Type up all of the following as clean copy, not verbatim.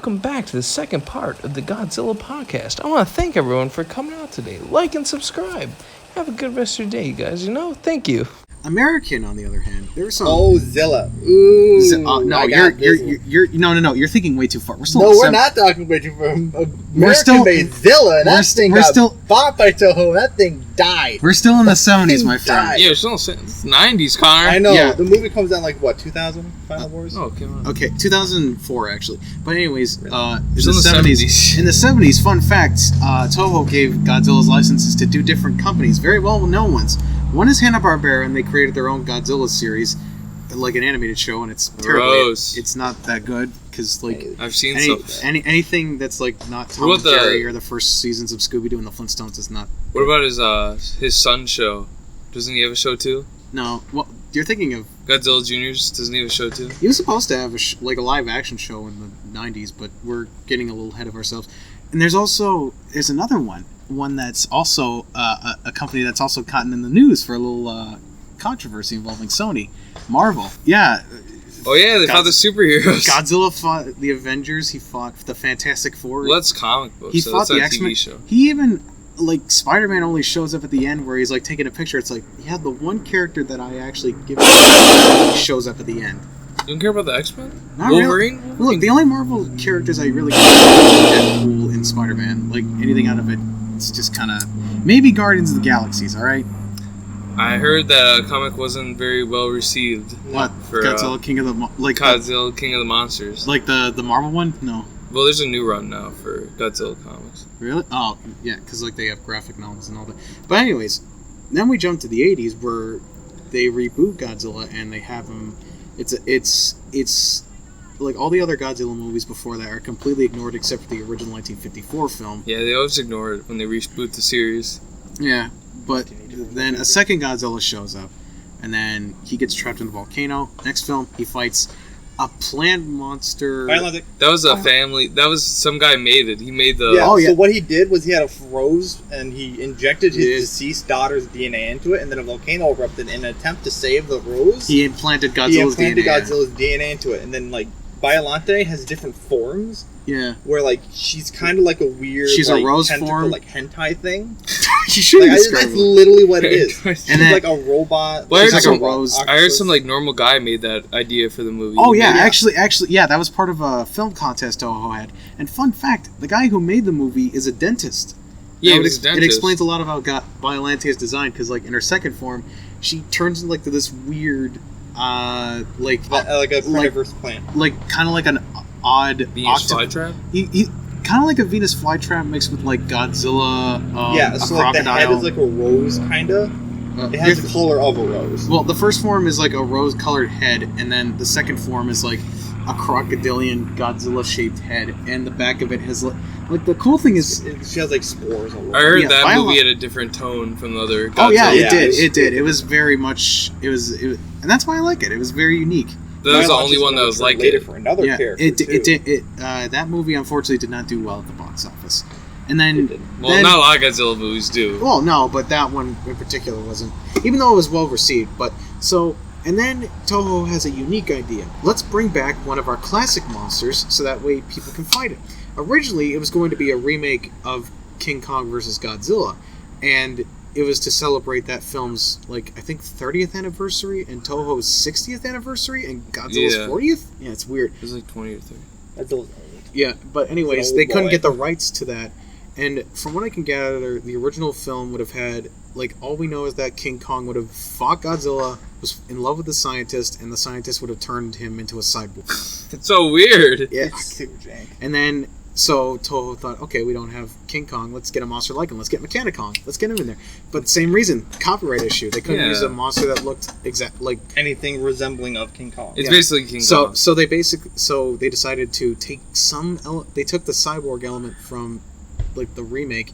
welcome back to the second part of the Godzilla podcast. I want to thank everyone for coming out today. Like and subscribe. Have a good rest of your day, you guys. Thank you. American, on the other hand, there's some. Oh, Zilla. Ooh. No, you're thinking way too far. We're not talking way too far. American made Zilla, and that thing got bought by Toho. That thing died. We're still in the 70s, my friend. Yeah, we're still in the 90s, Connor. I know. Yeah. The movie comes out like, what, 2000? Final Wars? Oh, come on. Okay, 2004, actually. But anyways, Really? in the 70s. In the 70s, fun fact, Toho gave Godzilla's licenses to two different companies, very well-known ones. One is Hanna-Barbera, and they created their own Godzilla series, like an animated show, and it's terrible. It's not that good, because, like... I've seen anything that's, like, not Tom and Jerry or the first seasons of Scooby-Doo and the Flintstones is not... What about his son's show? Doesn't he have a show, too? No. Well, you're thinking of... Godzilla Jr.'s? Doesn't he have a show, too? He was supposed to have a live-action show in the 90s, but we're getting a little ahead of ourselves. And there's another one that's also a company that's also gotten in the news for a little controversy involving Sony. Marvel. Yeah. Oh, yeah, they fought the superheroes. Godzilla fought the Avengers. He fought the Fantastic Four. Well, that's comic books. He so fought that's the X-Men. TV show. He even... Like, Spider-Man only shows up at the end where he's, like, taking a picture. It's like, yeah, the one character that I actually give shows up at the end. You don't care about the X-Men? Not Wolverine? Really. Look, the only Marvel characters I really care about are Deadpool and Spider-Man. Like, anything out of it, it's just kind of... Maybe Guardians of the Galaxies, alright? I heard that comic wasn't very well received. What? For, Godzilla King of the... Godzilla King of the Monsters. Like the Marvel one? No. Well, there's a new run now for Godzilla comics. Really? Oh, yeah, because like they have graphic novels and all that. But anyways, then we jump to the 80s where they reboot Godzilla and they have him... It's like all the other Godzilla movies before that are completely ignored except for the original 1954 film. Yeah, they always ignore it when they reboot the series. Yeah, but then a second Godzilla shows up, and then he gets trapped in a volcano. Next film, he fights a plant monster. That was a family. That was some guy made it. He made the. Yeah. So what he did was he had a rose and he injected his deceased daughter's DNA into it, and then a volcano erupted in an attempt to save the rose. He implanted Godzilla's DNA into it, and then like Biollante has different forms. Yeah. Where like she's kind of like a weird. She's like, a rose tentacle, form, like hentai thing. You should that's literally what it is. She's like a robot. Well, I heard some like normal guy made that idea for the movie. Oh yeah, actually, yeah, that was part of a film contest Toho had. And fun fact, the guy who made the movie is a dentist. Yeah, he was a dentist. It explains a lot of how Biollante is designed because, like, in her second form, she turns into like to this weird, like a carnivorous plant, like kind of like an odd Venus flytrap. Kind of like a Venus flytrap mixed with like Godzilla. So like the head is like a rose, kind of. It has the color of a rose. Well, the first form is like a rose-colored head, and then the second form is like a crocodilian Godzilla-shaped head, and the back of it has like the cool thing is she has like spores. I heard that movie had a different tone from the other Godzilla. Oh yeah, it did. It was very much. It was, and that's why I like it. It was very unique. That was the only one that was like it. For another character. It did. That movie unfortunately did not do well at the box office. And then, not a lot of Godzilla movies do. Well, no, but that one in particular wasn't. Even though it was well received, and then Toho has a unique idea. Let's bring back one of our classic monsters, so that way people can fight it. Originally, it was going to be a remake of King Kong vs. Godzilla, and it was to celebrate that film's, like, I think 30th anniversary and Toho's 60th anniversary and Godzilla's 40th? Yeah, it's weird. It was like 20 or 30. Godzilla's old. Yeah, but anyways, they couldn't get the rights to that. And from what I can gather, the original film would have had, like, all we know is that King Kong would have fought Godzilla, was in love with the scientist, and the scientist would have turned him into a cyborg. It's so weird. Yeah. And then, so Toho thought, okay, we don't have King Kong, let's get a monster like him, let's get Mechanicon, let's get him in there. But same reason, copyright issue. They couldn't use a monster that looked like anything resembling of King Kong. It's basically King Kong. So they decided to take they took the cyborg element from like the remake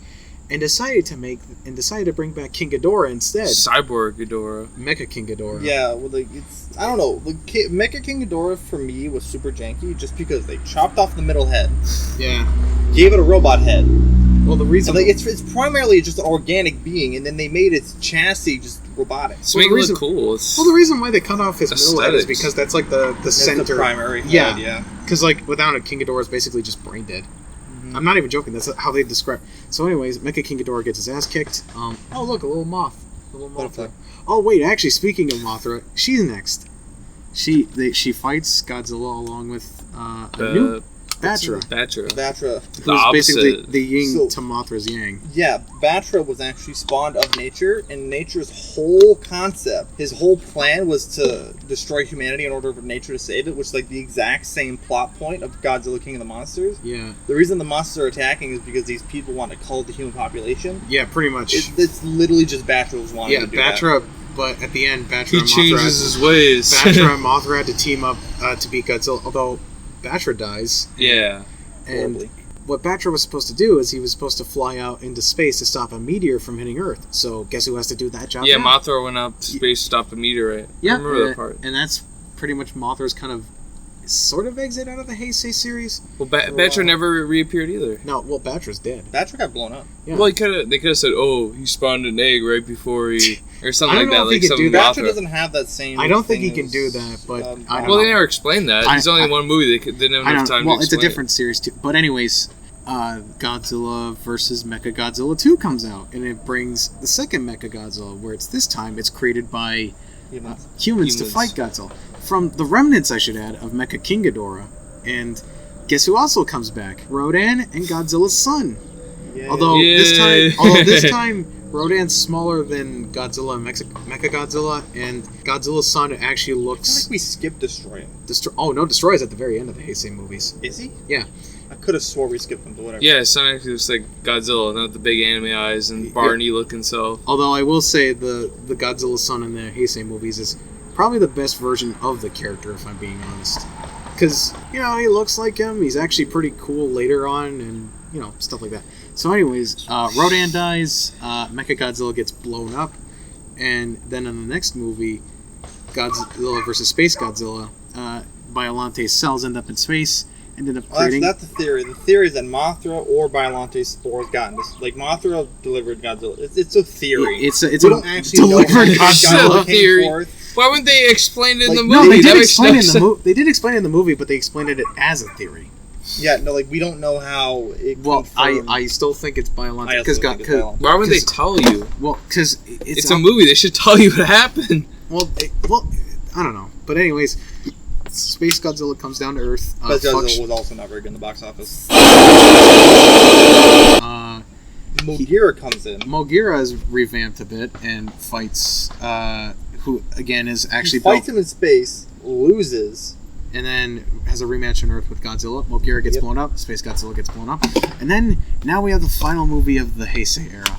and decided to bring back King Ghidorah instead. Cyborg Ghidorah. Mecha King Ghidorah. Yeah, well, like, I don't know. Mecha King Ghidorah for me was super janky just because they chopped off the middle head. Yeah. Gave it a robot head. Well, the reason... Like, it's primarily just an organic beast. being, and then they made its chassis just robotic. To make it look cool. Well, the reason why they cut off his middle head is Aesthetics. because that's like the center. The primary head, Yeah. yeah. Because like without it, King Ghidorah is basically just brain dead. I'm not even joking. That's how they describe. So, anyways, Mecha King Ghidorah gets his ass kicked. Oh, look, a little moth. A little Mothra. Oh, wait, actually, speaking of Mothra, she's next. She fights Godzilla along with a new Batra. Batra. Who's basically the yin So- to Mothra's yang. Yeah, Batra was actually spawned of nature, and nature's whole concept, his whole plan was to destroy humanity in order for nature to save it, which is like the exact same plot point of Godzilla King of the Monsters. Yeah. The reason the monsters are attacking is because these people want to cull the human population. Yeah, pretty much. It's literally just Batra was wanting to do Batra, but at the end, Batra He and Mothra... changes his ways. Batra and Mothra had to team up to beat Godzilla, although Batra dies. Yeah. And Horribly. what Batra was supposed to do is he was supposed to fly out into space to stop a meteor from hitting Earth. So guess who has to do that job Yeah, now? Mothra went up to space, stopped a meteorite. Yeah, I remember that part. and that's pretty much Mothra's kind of sort of exit out of the Heisei series. Well, Batra never reappeared either. No, well, Batra's dead. Batra got blown up. Yeah. Well, they could have said, "Oh, he spawned an egg right before he," or something I like don't know that. if he Like could do some that. Batra Mothra. doesn't have that same. I don't think thing he can as, do that, but I don't Well, know. they never explained that. There's only one movie. They didn't have enough time well, to it's a explain different series too. But anyways, Godzilla versus Mechagodzilla 2 comes out, and it brings the second Mechagodzilla, where this time it's created by humans to fight Godzilla. From the remnants, I should add, of Mecha King Ghidorah. And guess who also comes back? Rodan and Godzilla's son. Yay. Although Yay. this time Rodan's smaller than Godzilla and Mechagodzilla, and Godzilla's son actually I feel looks... like we skipped Destroy him. Destroy is at the very end of the Heisei movies. Is he? Yeah. I could have swore we skipped him, but whatever. Yeah, his son actually looks like Godzilla, not the big anime eyes and Barney-looking self. Although I will say the Godzilla son in the Heisei movies is probably the best version of the character, if I'm being honest. Because, he looks like him, he's actually pretty cool later on, and, stuff like that. So anyways, Rodan dies, Mechagodzilla gets blown up, and then in the next movie, Godzilla vs. Space Godzilla, Biolante's cells end up in space, and end up creating... That's the theory. The theory is that Mothra or Biolante's spores got into... Like, Mothra delivered Godzilla. It's a theory. It's we a don't actually delivered know how Godzilla came theory. forth. Why wouldn't they explain it in the movie? No, they That did makes explain no it in the sense. movie. They did explain it in the movie, but they explained it as a theory. Yeah, no, we don't know how it Well, confirmed. I still think it's Biolante. I also think it's Biolante. Why would they tell you? Well, because It's a movie. They should tell you what happened. Well, I don't know. But anyways, Space Godzilla comes down to Earth. But Godzilla was also not very good in the box office. Mogira comes in. Mogira is revamped a bit and fights, who again is actually He fights him in space, loses. and then has a rematch on Earth with Godzilla. Mogira gets blown up. Space Godzilla gets blown up. And then, now we have the final movie of the Heisei era.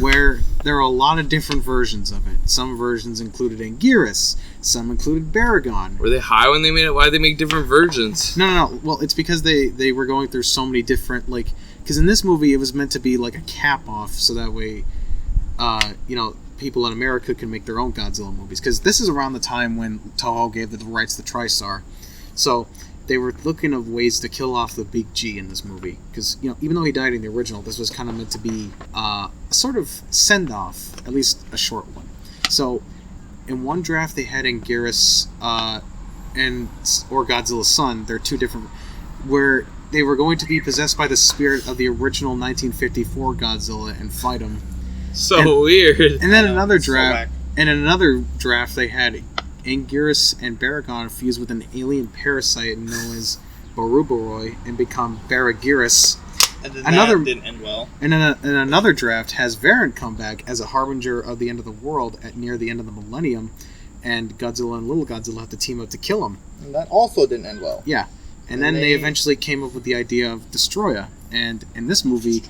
Where there are a lot of different versions of it. Some versions included Anguirus. Some included Baragon. Were they high when they made it? Why did they make different versions? No. Well, it's because they were going through so many different, because in this movie it was meant to be like a cap-off, so that way, people in America can make their own Godzilla movies. Because this is around the time when Toho gave the rights to TriStar. So they were looking of ways to kill off the big G in this movie. Because, even though he died in the original, this was kind of meant to be a sort of send-off, at least a short one. So, in one draft they had Anguirus or Godzilla's son. They're two different... where they were going to be possessed by the spirit of the original 1954 Godzilla and fight him. Weird. And then another so draft... whack. in another draft they had Anguirus and Baragon fuse with an alien parasite known as Baruboroi and become Baragirus. And then Another- that didn't end well. And in another draft has Varant come back as a harbinger of the end of the world near the end of the millennium, and Godzilla and Little Godzilla have to team up to kill him. And that also didn't end well. Yeah. And then they eventually came up with the idea of Destroya. And in this movie,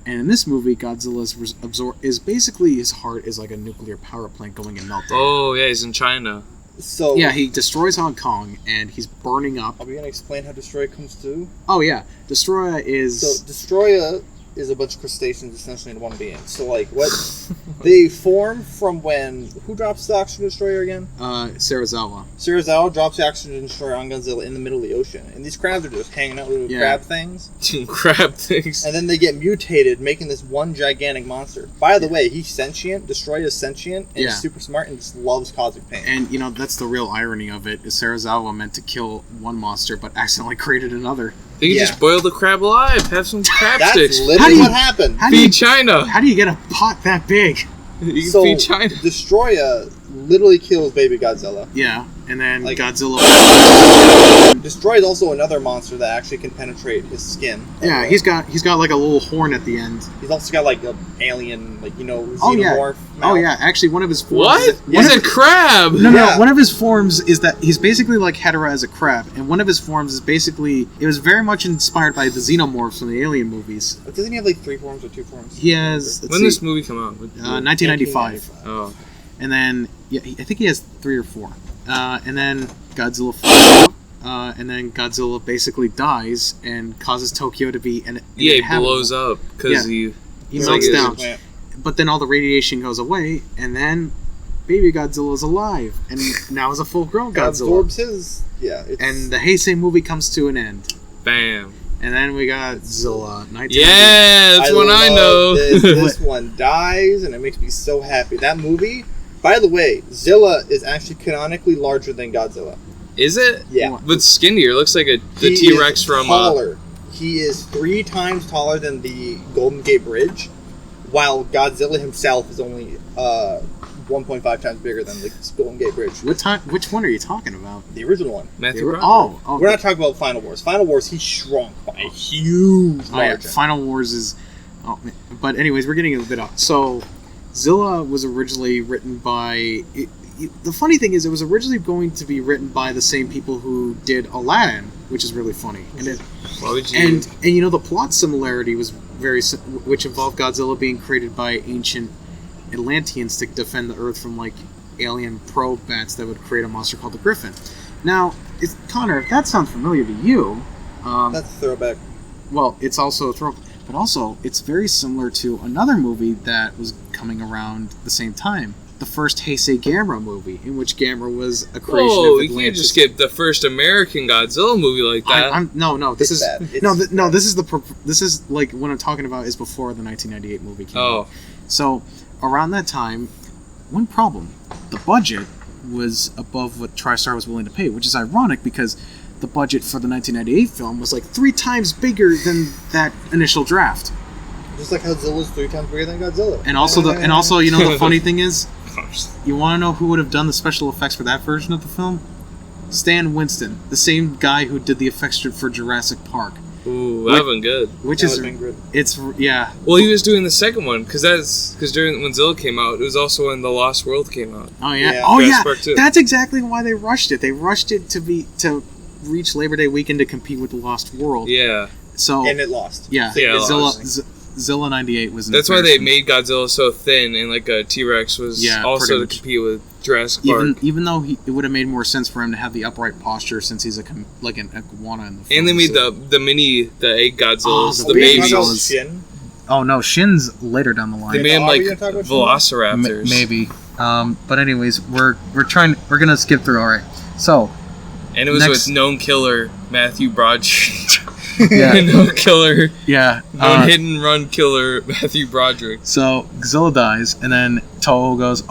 Godzilla is basically, his heart is like a nuclear power plant going and melting. Oh, yeah, he's in China. So Yeah, he destroys Hong Kong, and he's burning up. Are we gonna explain how Destroya comes through? Oh yeah, Destroya is... So Destroya is a bunch of crustaceans essentially in one being. So, like, what they form from when who drops the oxygen destroyer again? Serizawa. Serizawa drops the oxygen destroyer on Godzilla in the middle of the ocean, and these crabs are just hanging out with little crab things. Crab things. And then they get mutated, making this one gigantic monster. By the way, he's sentient. Destroyer is sentient, and he's super smart, and just loves causing pain. And you know that's the real irony of it. Is Serizawa meant to kill one monster, but accidentally created another. They can just boil the crab alive. Have some crab That's sticks. literally what happened. Feed China. How do you get a pot that big? You can feed China. Destroyer literally kills baby Godzilla. Yeah, and then Godzilla. Destroyer is also another monster that actually can penetrate his skin. Yeah, he's got like a little horn at the end. He's also got like an alien, like xenomorph. Oh yeah, actually one of his forms. What? He's a crab. No. One of his forms is that he's basically like Hedorah as a crab, and one of his forms is basically it was very much inspired by the xenomorphs from the Alien movies. Doesn't he have like 3 forms or 2 forms? He has. When did this movie come out? 1995. Oh. And then I think he has 3 or 4. And then Godzilla. And then Godzilla basically dies and causes Tokyo to be he blows up because he melts down. But then all the radiation goes away, and then baby Godzilla is alive, and now is a full-grown Godzilla. Absorbs his, and the Heisei movie comes to an end. Bam. And then we got Zilla. Yeah, that's what I know. This one dies, and it makes me so happy. That movie, by the way, Zilla is actually canonically larger than Godzilla. Is it? Yeah. But skinnier. Looks like the T-Rex from... taller. He is 3 times taller than the Golden Gate Bridge, while Godzilla himself is only 1.5 times bigger than the Golden Gate Bridge. Which one are you talking about? The original one. Matthew Broderick. Oh. We're not talking about Final Wars. Final Wars, he shrunk by a huge margin. Final Wars is... but anyways, we're getting a bit off. So, Zilla was originally written by... the funny thing is, it was originally going to be written by the same people who did Aladdin, which is really funny. Why would you... And you know, the plot similarity was which involved Godzilla being created by ancient Atlanteans to defend the Earth from like alien probe bats that would create a monster called the Griffin. Now, Connor, if that sounds familiar to you, that's a throwback. Well, it's also a throwback, but also it's very similar to another movie that was coming around the same time. The first Heisei Gamera movie, in which Gamera was a creation of Atlantis. You can't just get the first American Godzilla movie like that. This is like what I'm talking about is before the 1998 movie came out. So around that time, one problem: the budget was above what TriStar was willing to pay, which is ironic because the budget for the 1998 film was like 3 times bigger than that initial draft. Just like how Zilla's 3 times bigger than Godzilla. And also, you know, the funny thing is, you want to know who would have done the special effects for that version of the film? Stan Winston, the same guy who did the effects for Jurassic Park. Ooh, that would have been good. Well, he was doing the second one because during when Zilla came out, it was also when The Lost World came out. Oh yeah, that's exactly why they rushed it. They rushed it to reach Labor Day weekend to compete with The Lost World. Yeah. And it lost. Yeah. Zilla 98 was. That's why they made Godzilla so thin, and like a T-Rex was also to compete with Jurassic Park. Even though it would have made more sense for him to have the upright posture since he's like an iguana in the film. And they made the egg Godzillas, the babies. Shin? Oh no, Shin's later down the line. They made him like velociraptors. Maybe. But anyways, we're gonna skip through. All right. So. And it was with known killer Matthew Broderick. Yeah. Known killer. Yeah. Known hit and run killer Matthew Broderick. So Godzilla dies, and then Toho goes.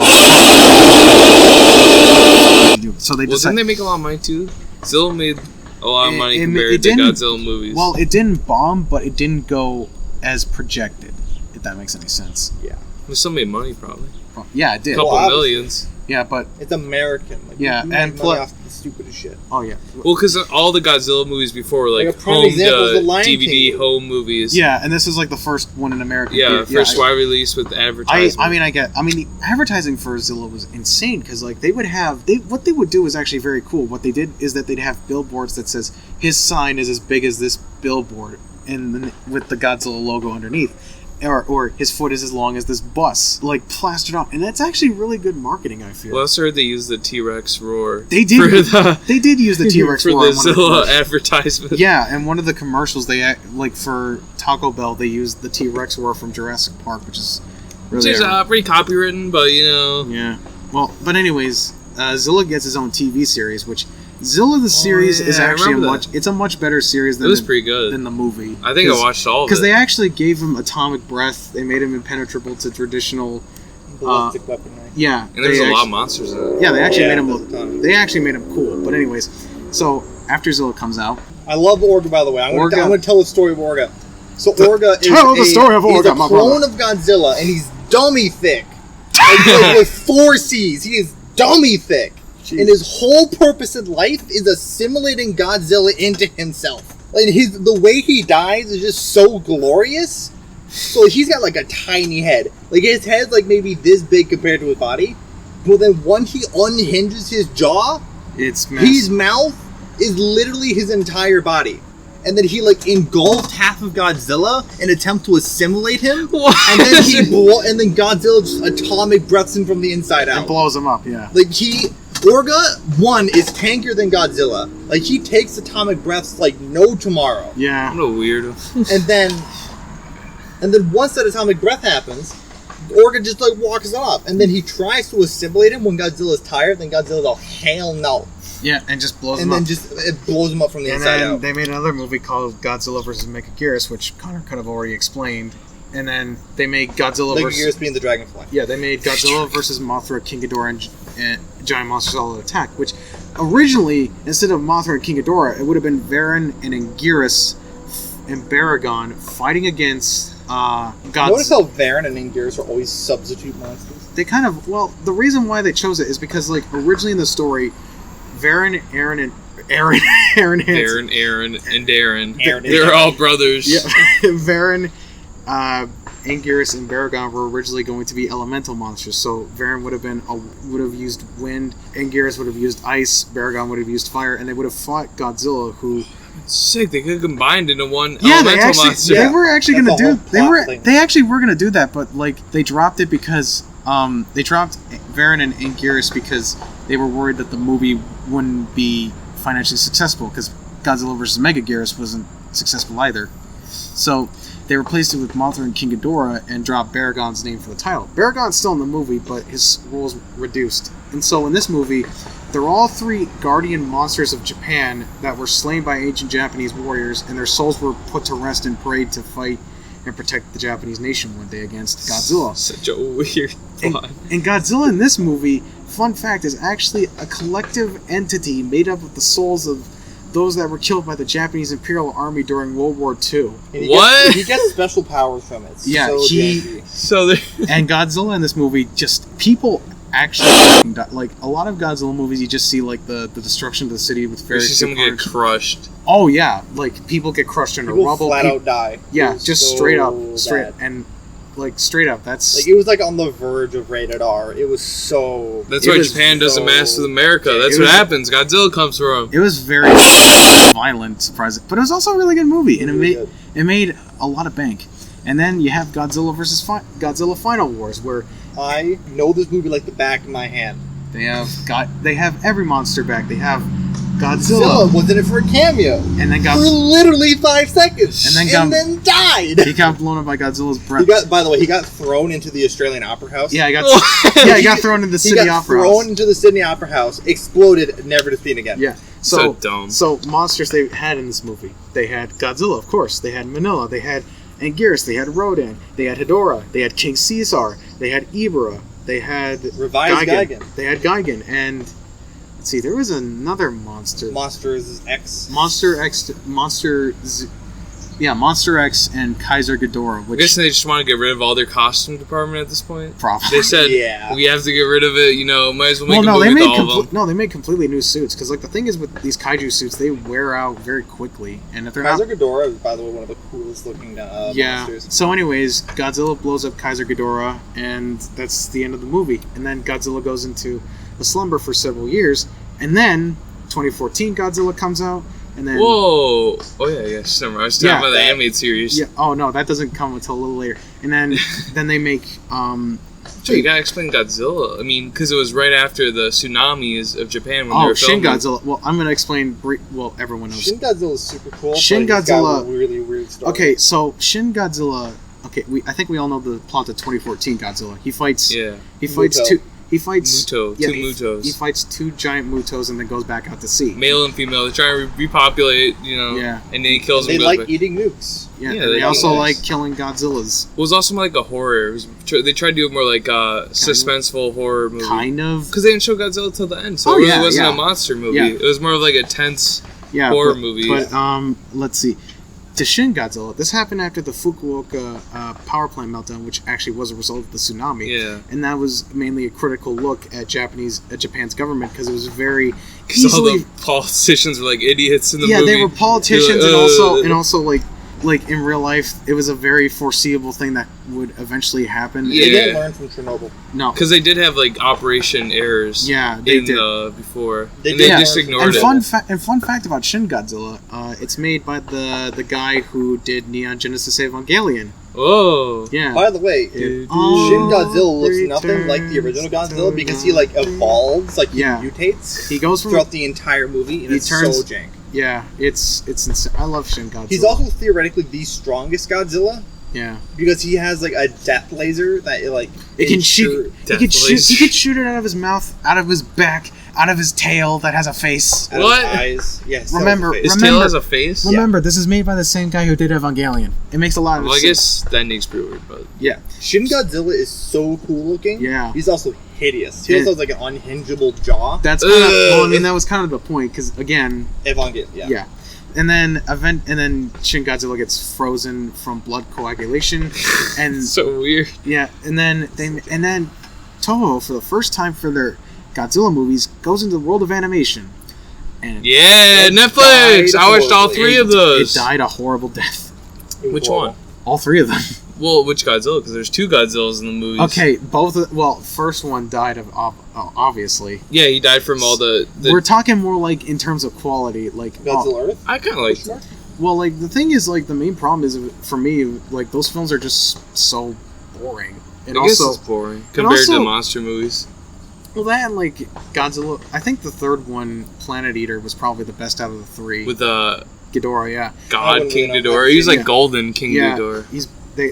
So they didn't they make a lot of money too? Zilla made a lot of money compared to Godzilla movies. Well, it didn't bomb, but it didn't go as projected. If that makes any sense. Yeah. It still made money, probably. Yeah, it did. A couple millions. Yeah, but it's American. Like, and plus off the stupidest shit. Oh yeah. Well, because all the Godzilla movies before were like home DVD home movies. Yeah, and this is like the first one in America. Yeah, first wide release with advertising. The advertising for Zilla was insane because like what they would do is actually very cool. What they did is that they'd have billboards that says his sign is as big as this billboard, and with the Godzilla logo underneath. or his foot is as long as this bus, like plastered on, and that's actually really good marketing. I feel. Well, I heard they used the T-Rex roar. They did. They did use the T-Rex for roar the in one of Zilla commercials. advertisement. Yeah, and one of the commercials like for Taco Bell, they used the T-Rex roar from Jurassic Park, which is really Which is pretty copywritten, but yeah. Well, but anyways, Zilla gets his own TV series, which Zilla the series is actually a much better series than it was pretty good than the movie. I think I watched all of it because they actually gave him atomic breath. They made him impenetrable to traditional ballistic weaponry. Yeah, and there's a lot of monsters in it. Yeah, they actually made him. They actually made him cool. But anyways, so after Zilla comes out, I love Orga. By the way, I'm going to tell the story of Orga. So Orga is the story of Orga, he's a clone of Godzilla, and he's dummy thick. like with 4 C's, he is dummy thick. Jeez. And his whole purpose in life is assimilating Godzilla into himself. Like the way he dies is just so glorious. So he's got like a tiny head. Like his head's like maybe this big compared to his body. But then once he unhinges his jaw, his mouth is literally his entire body. And then he like engulfed half of Godzilla in an attempt to assimilate him. What? And then and then Godzilla just atomic breaths him from the inside out and blows him up. Yeah, like Orga 1 is tankier than Godzilla. Like he takes atomic breaths like no tomorrow. Yeah, what a weirdo. and then once that atomic breath happens, Orga just like walks off, and then he tries to assimilate him when Godzilla's tired. Then Godzilla's all hell no. Yeah, and just blows him up. And then it blows him up from the inside out. They made another movie called Godzilla vs. Mechagodzilla, which Connor could have already explained. And then they made Godzilla vs. Mechagodzilla being the dragonfly. Yeah, they made Godzilla vs. Mothra, King Ghidorah, and Giant Monsters All Out Attack, which originally, instead of Mothra and King Ghidorah, it would have been Varan and Anguirus and Baragon fighting against Godzilla. Notice how Varan and Anguirus are always substitute monsters? They kind of, the reason why they chose it is because, like, originally in the story, Varan, Aaron, and Darren. They're all brothers. Yeah, Varan, Anguirus, and Baragon were originally going to be elemental monsters. So Varan would have used wind, Anguirus would have used ice, Baragon would have used fire, and they would have fought Godzilla, who. Sick! They could have combined into one elemental monster. They were actually going to do. They actually were going to do that, but like they dropped it because they dropped Varan and Anguirus because they were worried that the movie wouldn't be financially successful because Godzilla vs. Mechagodzilla wasn't successful either. So they replaced it with Mothra and King Ghidorah and dropped Baragon's name for the title. Baragon's still in the movie, but his role's reduced. And so in this movie, they're all 3 guardian monsters of Japan that were slain by ancient Japanese warriors, and their souls were put to rest and prayed to fight and protect the Japanese nation one day against Godzilla. Such a weird plot. And Godzilla in this movie, fun fact, is actually a collective entity made up of the souls of those that were killed by the Japanese Imperial Army during World War II. What? He gets special powers from it. Yeah, so and Godzilla in this movie, just people actually like a lot of Godzilla movies. You just see like the destruction of the city with various. You see someone get crushed. Oh yeah, like people get crushed into rubble. Flat out die. Yeah, just straight up. That's like it was like on the verge of rated R. It was so. That's why Japan doesn't mess with America. That's what happens. Godzilla comes from. It was very violent, surprising, but it was also a really good movie, and it made a lot of bank. And then you have Godzilla vs. Godzilla Final Wars, where I know this movie like the back of my hand. They have every monster back. They have Godzilla was in it for a cameo, and then for literally 5 seconds, and then died. He got blown up by Godzilla's breath. By the way, he got thrown into the Australian Opera House. Yeah, he got thrown into the Sydney Opera House. He got thrown into the Sydney Opera House, exploded, never to be seen again. Yeah, so dumb. So monsters they had in this movie, they had Godzilla, of course. They had Manila. They had Anguirus. They had Rodan. They had Hedorah. They had King Caesar. They had Ibera. They had revised Gigan. They had Gigan, and let's see, there was another monster. Monster X and Kaiser Ghidorah. I guess they just want to get rid of all their costume department at this point. Probably. They said, we have to get rid of it, might as well make a movie with all of them. No, they made completely new suits, because like the thing is with these kaiju suits, they wear out very quickly. And if they're Kaiser Ghidorah is, by the way, one of the coolest looking monsters. So anyways, Godzilla blows up Kaiser Ghidorah, and that's the end of the movie. And then Godzilla goes into a slumber for several years, and then 2014 Godzilla comes out, And then Whoa! Oh yeah, yes. Never mind. I was talking about the animated series. yeah. Oh no, that doesn't come until a little later. And then then they make So you gotta explain Godzilla. I mean, because it was right after the tsunamis of Japan when they oh were Shin filming. Godzilla. Well, I'm gonna explain. Well, everyone knows. Shin Godzilla is super cool. Shin but he's got Godzilla- a really weird story. Okay, so Shin Godzilla. Okay, I think we all know the plot of 2014 Godzilla. He fights. Yeah. He fights Muto. two. He fights Muto. yeah, Two he- Mutos. He fights two giant Mutos and then goes back out to sea. Male and female. They're trying to repopulate, Yeah. and then he kills They them. like back. eating nukes. Yeah, Yeah, and they they also do. like killing Godzillas. It was also more like a horror. They tried to do it more like a suspenseful horror movie. Kind of. Because they didn't show Godzilla till the end, so Oh, it really yeah, wasn't yeah. a monster movie. Yeah. It was more of like a tense Yeah, horror but, movie. But let's see. To Shin Godzilla, this happened after the Fukuoka power plant meltdown, which actually was a result of the tsunami. Yeah. And that was mainly a critical look at Japan's government because it was very Because all easily. the politicians were like idiots in the Yeah, movie. they were politicians They're and also like in real life, it was a very foreseeable thing that would eventually happen. Yeah. They didn't learn from Chernobyl. No. Because they did have like Operation Errors. Yeah, they in did. Before. They and they did. just ignored And it. fun fact about Shin Godzilla, it's made by the guy who did Neon Genesis Evangelion. Whoa. Yeah. By the way, Dude. Shin Godzilla looks nothing like the original Godzilla because he like evolves, like he Yeah. mutates He goes from throughout the entire movie, and He it's turns- so jank. yeah, it's insane. I love Shin Godzilla. He's also theoretically the strongest Godzilla yeah. because he has like a death laser that like It can ensure- shoot. He Death could shoot. laser. He could shoot it out of his mouth, out of his back, out of his tail that has a face. out of What? his eyes. Yes. Remember- His remember- tail has a face? Remember, this is made by the same guy who did Evangelion. It makes a lot of Well, I sense. guess that needs brewer, but Yeah. Shin Godzilla is so cool looking. Yeah. He's also hideous. He Yeah. also has like an unhingeable jaw. That's kind of. Well, I Ugh. mean, that was kind of the point because again, Evangelion. yeah. And then Shin Godzilla gets frozen from blood coagulation, and so weird. yeah, and then Toho for the first time for their Godzilla movies goes into the world of animation, and Yeah, It Netflix! died I watched all horribly. three of those. It died a horrible death. Which Whoa. one? All three of them. Well, which Godzilla? Because there's two Godzillas in the movies. Okay, first one died of obviously. Yeah, he died from all the We're talking more like in terms of quality, like Godzilla Earth. I kind of liked Question it. mark? well, like the thing is, like the main problem is for me, like those films are just so boring, and I guess also it's boring compared also- to monster movies. well that and like Godzilla. I think the third one, Planet Eater, was probably the best out of the three. With Ghidorah, yeah, God wouldn't King really know. Ghidorah. He was like Yeah. Golden King yeah. Ghidorah.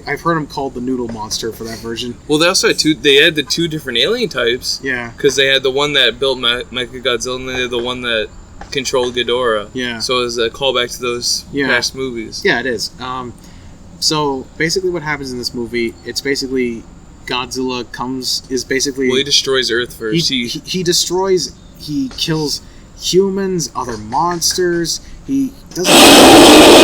I've heard him called the Noodle Monster for that version. Well, they also had they had the two different alien types. Yeah, Because they had the one that built Mechagodzilla and they had the one that controlled Ghidorah. yeah, So it was a callback to those Yeah. past movies. yeah. It is. So basically, what happens in this movie? It's basically Godzilla is basically Well, he destroys Earth first. he destroys, he kills humans, other monsters. He doesn't.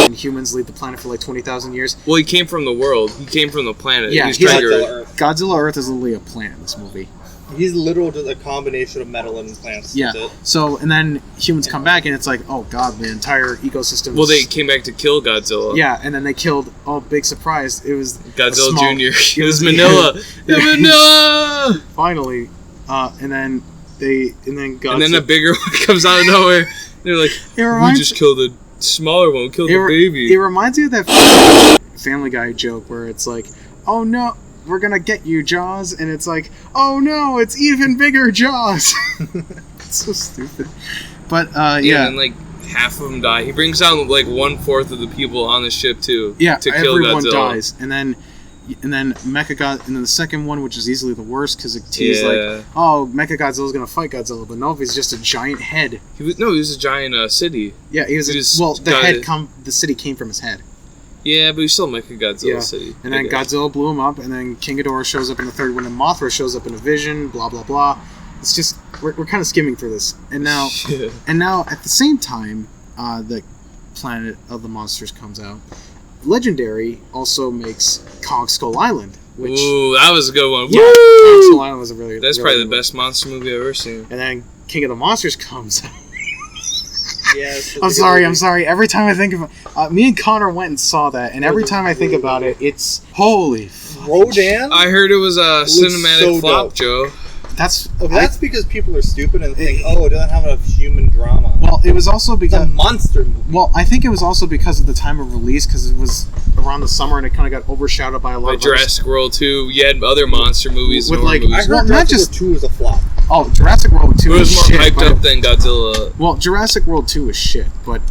And humans leave the planet for like 20,000 years. Well, he came from the world. He came from the planet. Yeah, He's he's trying Godzilla to. Earth. Godzilla Earth is literally a planet in this movie. He's literally just a combination of metal and plants. Yeah. That's it. So and then humans come back and it's like, oh god, the entire ecosystem. Well, is- they came back to kill Godzilla. Yeah, and then they killed. Oh, big surprise! It was Godzilla a small- Jr. It it was was- Manila. Manila! finally, and then Godzilla. And then a bigger one comes out of nowhere. They're like, It we reminds- just killed a smaller one. Killed It the re- baby. It reminds me of that Family Guy joke where it's like, "Oh no, we're gonna get you, Jaws," and it's like, "Oh no, it's even bigger, Jaws." It's so stupid. But yeah, And like half of them die. He brings down like 1/4 of the people on the ship too. yeah, To kill everyone Godzilla. dies, and then Mechagodzilla, and then the second one, which is easily the worst because it teased Yeah. like, "Oh, Mechagodzilla's gonna fight Godzilla," but no, he's just a giant head. He was a giant city. Yeah, he was. He just Well, the got head it. the city came from his head. Yeah, but he's still Mechagodzilla Yeah. city. And then I guess. Godzilla blew him up, and then King Ghidorah shows up in the third one, and Mothra shows up in a vision, blah blah blah. It's just we're kind of skimming through this, and now at the same time, the Planet of the Monsters comes out. Legendary also makes Kong Skull Island, which Ooh, that was a good one. yeah, Kong Woo! Skull Island was a really That's really probably the good one. best monster movie I've ever seen. And then King of the Monsters comes out. Yes. I'm sorry. Every time I think of me and Connor went and saw that, and every time I think about it, it's holy. Rodan. I heard it was a Looks cinematic so flop, dope. Joe. That's That's because people are stupid and think, it doesn't have enough human drama. well, it was also It's a because monster movie. well, I think it was also because of the time of release, because it was around the summer and it kind of got overshadowed by a lot Like of other Jurassic World 2, you had other monster movies. With, horror like, movies. I heard Well, not Jurassic just- World 2 was a flop. Oh, Jurassic World 2 It was is more shit. hyped but- up than Godzilla. Well, Jurassic World 2 was shit, but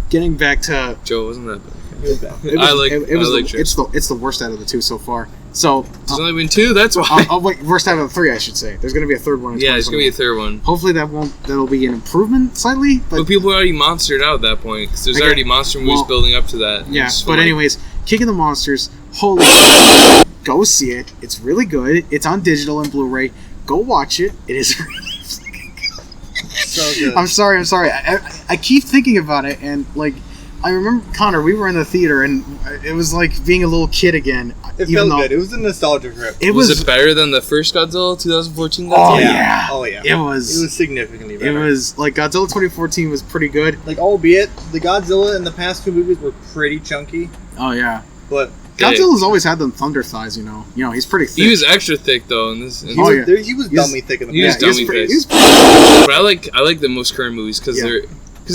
getting back to Joe, wasn't that bad? It was bad. it's the worst out of the two so far. So There's only been 2, that's why. wait, worst out of the 3, I should say. There's going to be a third one. In Yeah, there's going to be a 2021. third one. Hopefully that'll be an improvement slightly, But people are already monstered out at that point, because there's Okay, already monster movies well, building up to that. yeah. It's But like- anyways, King of the Monsters, holy go see it. It's really good. It's on digital and Blu-ray. Go watch it. It is really fucking good. So good. I'm sorry. I keep thinking about it, and like, I remember, Connor, we were in the theater, and it was like being a little kid again. It even felt though good. It was a nostalgia trip. It was was. it better than the first Godzilla, 2014 Godzilla? Oh yeah. Oh yeah. It was. It was significantly It better. was like Godzilla 2014 was pretty good. Like, albeit the Godzilla in the past 2 movies were pretty chunky, Oh yeah. but Godzilla's always had them thunder thighs, you know. He's pretty thick. He was extra thick though in this. he Oh, was, yeah. he was He was- dummy thick in the he was past. dummy pretty- face. he was- But I like the most current movies because Yeah.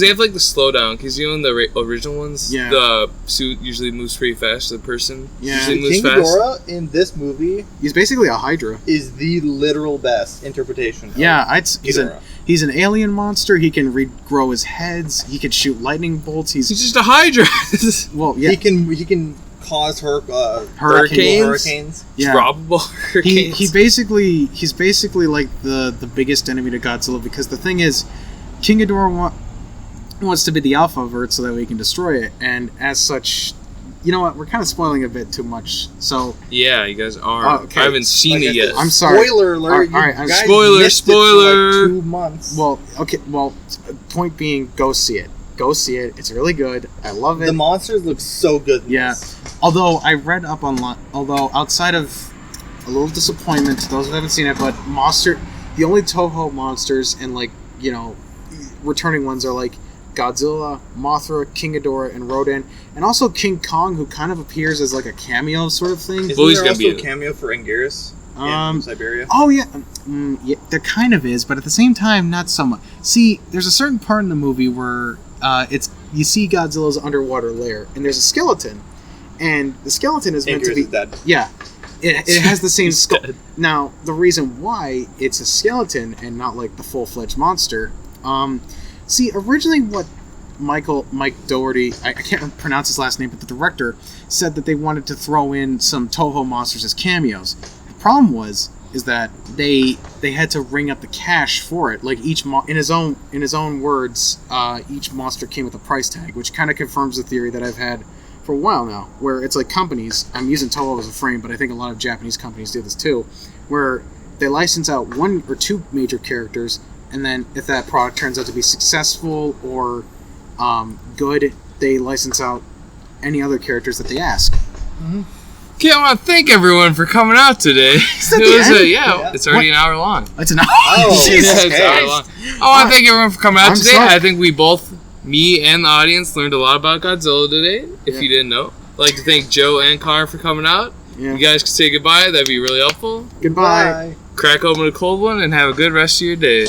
they have like the slowdown. Because in the original ones, Yeah. the suit usually moves pretty fast. The person Yeah. usually moves King fast. Ghidorah in this movie He's basically a Hydra. is the literal best interpretation. of Yeah, Ghidorah. he's an alien monster. He can regrow his heads. He can shoot lightning bolts. He's just a Hydra. Well, yeah, He can cause Hurricanes? hurricanes. yeah. Probable hurricanes. He's basically like the biggest enemy to Godzilla, because the thing is, King Ghidorah wants to be the Alpha Vert so that we can destroy it, and as such, you know what? We're kind of spoiling a bit too much. So Yeah, you guys are. Okay. I haven't seen Like it I yet. said, I'm sorry. Spoiler alert! All right, you guys Spoiler, missed it for spoiler. like 2 months. well, okay, well, point being, go see it. Go see it. It's really good. I love it. the monsters look so good. in Yeah. this. Although I read up online, outside of a little disappointment to those who haven't seen it, but the only Toho monsters and returning ones are like Godzilla, Mothra, King Ghidorah, and Rodan, and also King Kong, who kind of appears as like a cameo sort of thing. Isn't Well, he's there gonna also be a cameo for Anguirus Um, in Siberia? Oh yeah, yeah, there kind of is, but at the same time, not so much. See, there's a certain part in the movie where you see Godzilla's underwater lair, and there's a skeleton, and the skeleton is meant Anguirus to be is dead. yeah. It has the same He's skull. dead. Now, the reason why it's a skeleton and not like the full-fledged monster, see, originally what Mike Doherty, I can't pronounce his last name, but the director said that they wanted to throw in some Toho monsters as cameos. The problem is that they had to ring up the cash for it. Like in his own words, each monster came with a price tag, which kind of confirms the theory that I've had for a while now, where it's like companies, I'm using Toho as a frame, but I think a lot of Japanese companies do this too, where they license out 1 or 2 major characters, and then if that product turns out to be successful or good, they license out any other characters that they ask. Okay, I want to thank everyone for coming out today. that It the was end? Yeah. it's already an hour long. It's an Oh, Jesus Yeah, it's an hour long. Christ. I want to thank everyone for coming out I'm today. sorry. I think we both, me and the audience, learned a lot about Godzilla today. If Yeah. you didn't know, I'd like to thank Joe and Connor for coming out. Yeah. You guys could say goodbye. That'd be really helpful. Goodbye. Bye. Crack open a cold one and have a good rest of your day.